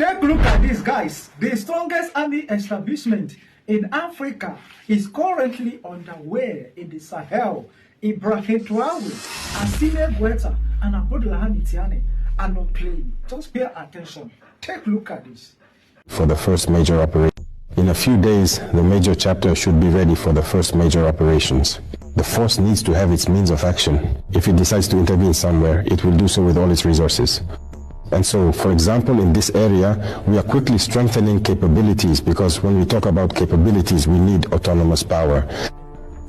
Take a look at this, guys. The strongest army establishment in Africa is currently underway in the Sahel. Ibrahim Traore, Assimi Goïta, and Abdullah Tiani are not playing. Just pay attention. Take a look at this. For the first major operation. In a few days, the major chapter should be ready for the first major operations. The force needs to have its means of action. If it decides to intervene somewhere, it will do so with all its resources. And so, for example, in this area, we are quickly strengthening capabilities, because when we talk about capabilities, we need autonomous power.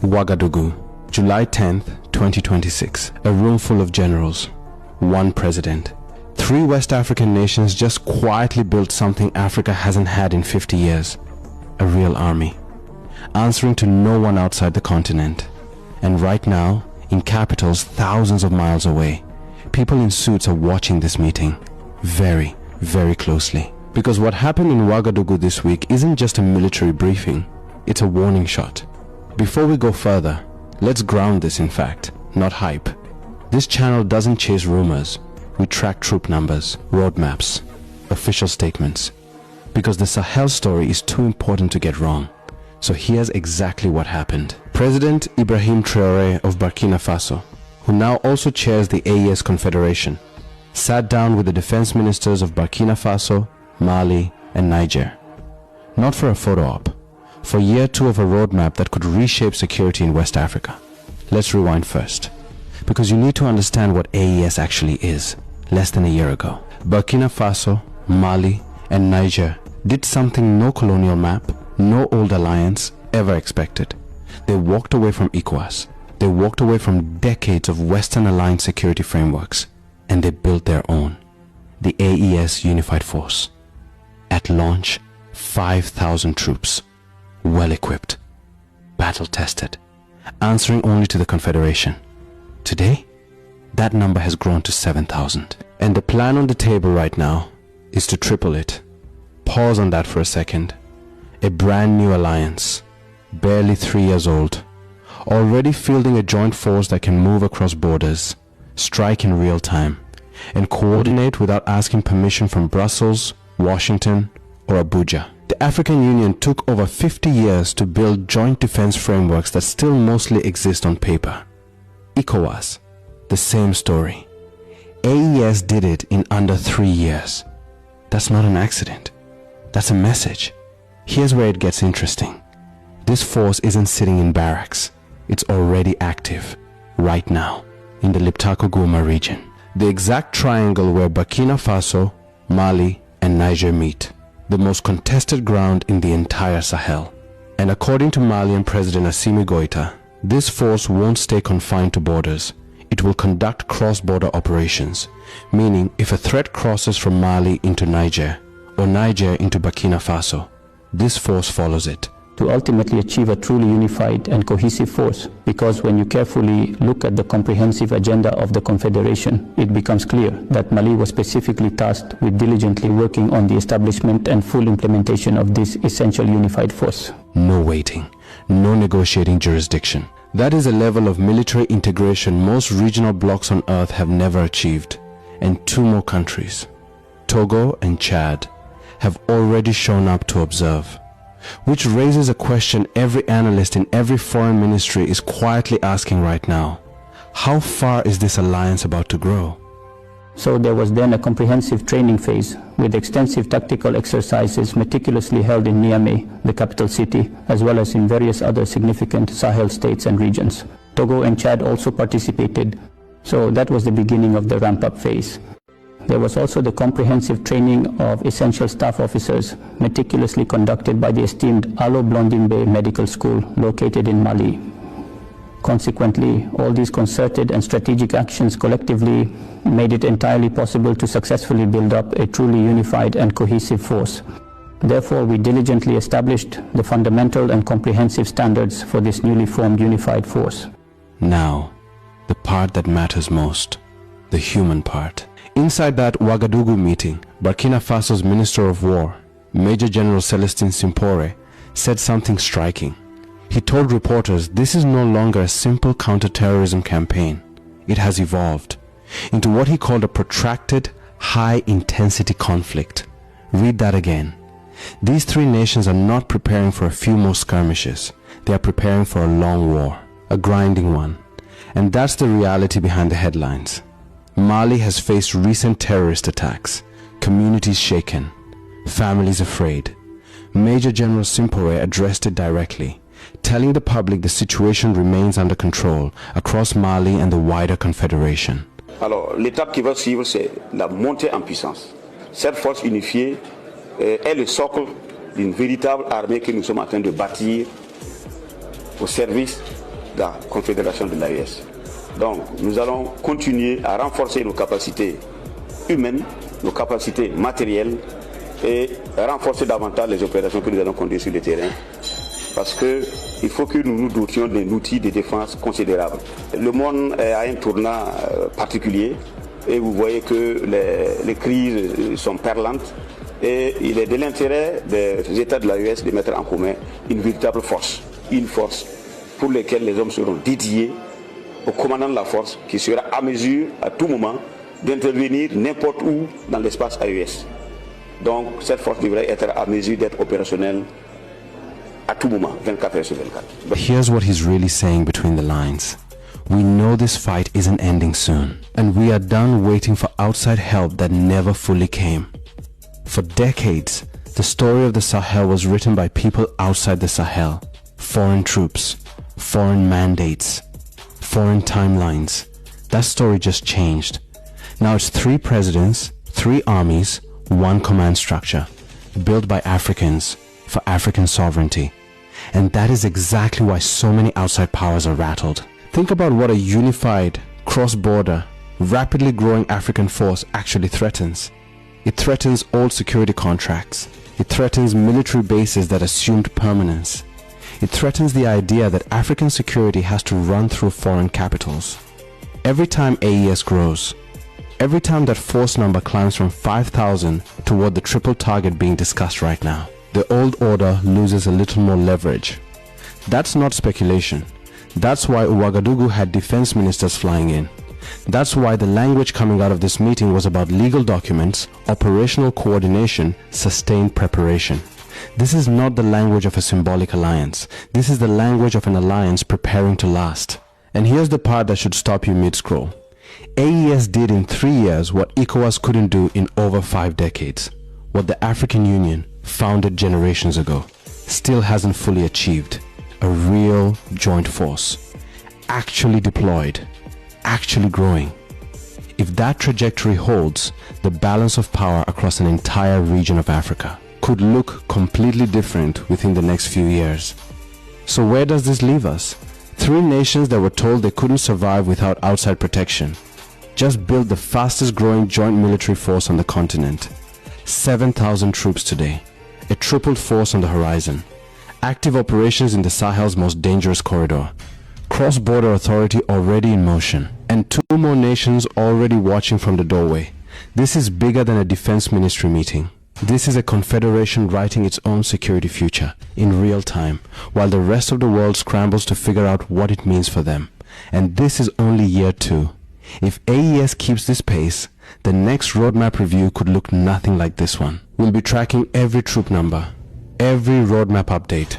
Ouagadougou, July 10th, 2026. A room full of generals, one president. 3 West African nations just quietly built something Africa hasn't had in 50 years. A real army, answering to no one outside the continent. And right now, in capitals thousands of miles away, people in suits are watching this meeting very, very closely. Because what happened in Ouagadougou this week isn't just a military briefing, it's a warning shot. Before we go further, let's ground this in fact, not hype. This channel doesn't chase rumors. We track troop numbers, roadmaps, official statements. Because the Sahel story is too important to get wrong. So here's exactly what happened. President Ibrahim Traore of Burkina Faso, who now also chairs the AES Confederation, sat down with the defense ministers of Burkina Faso, Mali, and Niger. Not for a photo op, for year 2 of a roadmap that could reshape security in West Africa. Let's rewind first, because you need to understand what AES actually is. Less than a year ago, Burkina Faso, Mali, and Niger did something no colonial map, no old alliance ever expected. They walked away from ECOWAS. They walked away from decades of Western aligned security frameworks, and they built their own, the AES Unified Force. At launch, 5,000 troops, well-equipped, battle-tested, answering only to the Confederation. Today, that number has grown to 7,000. And the plan on the table right now is to triple it. Pause on that for a second. A brand new alliance, barely 3 years old, already fielding a joint force that can move across borders, strike in real time, and coordinate without asking permission from Brussels, Washington, or Abuja. The African Union took over 50 years to build joint defense frameworks that still mostly exist on paper. ECOWAS, the same story. AES did it in under 3 years. That's not an accident. That's a message. Here's where it gets interesting. This force isn't sitting in barracks. It's already active, right now, in the Liptako-Goma region. The exact triangle where Burkina Faso, Mali, and Niger meet. The most contested ground in the entire Sahel. And according to Malian President Assimi Goïta, this force won't stay confined to borders. It will conduct cross-border operations, meaning if a threat crosses from Mali into Niger, or Niger into Burkina Faso, this force follows it. To ultimately achieve a truly unified and cohesive force, because when you carefully look at the comprehensive agenda of the Confederation, it becomes clear that Mali was specifically tasked with diligently working on the establishment and full implementation of this essential unified force. No waiting, no negotiating jurisdiction. That is a level of military integration most regional blocs on earth have never achieved. And 2 more countries, Togo and Chad, have already shown up to observe. Which raises a question every analyst in every foreign ministry is quietly asking right now. How far is this alliance about to grow? So there was then a comprehensive training phase with extensive tactical exercises meticulously held in Niamey, the capital city, as well as in various other significant Sahel states and regions. Togo and Chad also participated, so that was the beginning of the ramp-up phase. There was also the comprehensive training of essential staff officers, meticulously conducted by the esteemed Allo Blondin Medical School, located in Mali. Consequently, all these concerted and strategic actions collectively made it entirely possible to successfully build up a truly unified and cohesive force. Therefore, we diligently established the fundamental and comprehensive standards for this newly formed unified force. Now, the part that matters most, the human part. Inside that Ouagadougou meeting, Burkina Faso's Minister of War, Major General Celestin Simpore, said something striking. He told reporters this is no longer a simple counter-terrorism campaign. It has evolved into what he called a protracted, high-intensity conflict, Read that again. These three nations are not preparing for a few more skirmishes. They are preparing for a long war, a grinding one. And that's the reality behind the headlines. Mali has faced recent terrorist attacks, communities shaken, families afraid. Major General Simpore addressed it directly, telling the public the situation remains under control across Mali and the wider confederation. Alors, l'étape qui va suivre, c'est la montée en puissance. Cette force unifiée est le socle d'une véritable armée que nous sommes en train de bâtir au service de la confédération de l'AES. Donc, nous allons continuer à renforcer nos capacités humaines, nos capacités matérielles et renforcer davantage les opérations que nous allons conduire sur le terrain. Parce qu'il faut que nous nous dotions d'un outil de défense considérable. Le monde a un tournant particulier et vous voyez que les crises sont perlantes et il est de l'intérêt des États de l'AES de mettre en commun une véritable force. Une force pour laquelle les hommes seront dédiés au commandant de la force qui sera à mesure à tout moment d'intervenir n'importe où dans l'espace AES. Donc cette force devrait être à mesure d'être opérationnelle à tout moment, 24 heures sur 24. But here's what he's really saying between the lines. We know this fight isn't ending soon, and we are done waiting for outside help that never fully came. For decades, the story of the Sahel was written by people outside the Sahel. Foreign troops, foreign mandates, foreign timelines. That story just changed. Now it's 3 presidents, 3 armies, 1 command structure, built by Africans for African sovereignty. And that is exactly why so many outside powers are rattled. Think about what a unified, cross-border, rapidly growing African force actually threatens. It threatens old security contracts. It threatens military bases that assumed permanence. It threatens the idea that African security has to run through foreign capitals. Every time AES grows, every time that force number climbs from 5,000 toward the triple target being discussed right now, the old order loses a little more leverage. That's not speculation. That's why Ouagadougou had defense ministers flying in. That's why the language coming out of this meeting was about legal documents, operational coordination, sustained preparation. This is not the language of a symbolic alliance. This is the language of an alliance preparing to last. And here's the part that should stop you mid-scroll. AES did in 3 years what ECOWAS couldn't do in over 5 decades. What the African Union, founded generations ago, still hasn't fully achieved. A real joint force. Actually deployed. Actually growing. If that trajectory holds, the balance of power across an entire region of Africa could look completely different within the next few years. So where does this leave us? 3 nations that were told they couldn't survive without outside protection just built the fastest growing joint military force on the continent. 7,000 troops today. A tripled force on the horizon. Active operations in the Sahel's most dangerous corridor. Cross-border authority already in motion. And 2 more nations already watching from the doorway. This is bigger than a defense ministry meeting. This is a confederation writing its own security future in real time, while the rest of the world scrambles to figure out what it means for them. And this is only year 2. If AES keeps this pace, the next roadmap review could look nothing like this one. We'll be tracking every troop number, every roadmap update,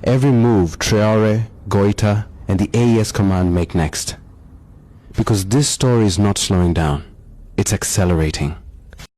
every move Traore, Goita, and the AES command make next. Because this story is not slowing down, it's accelerating.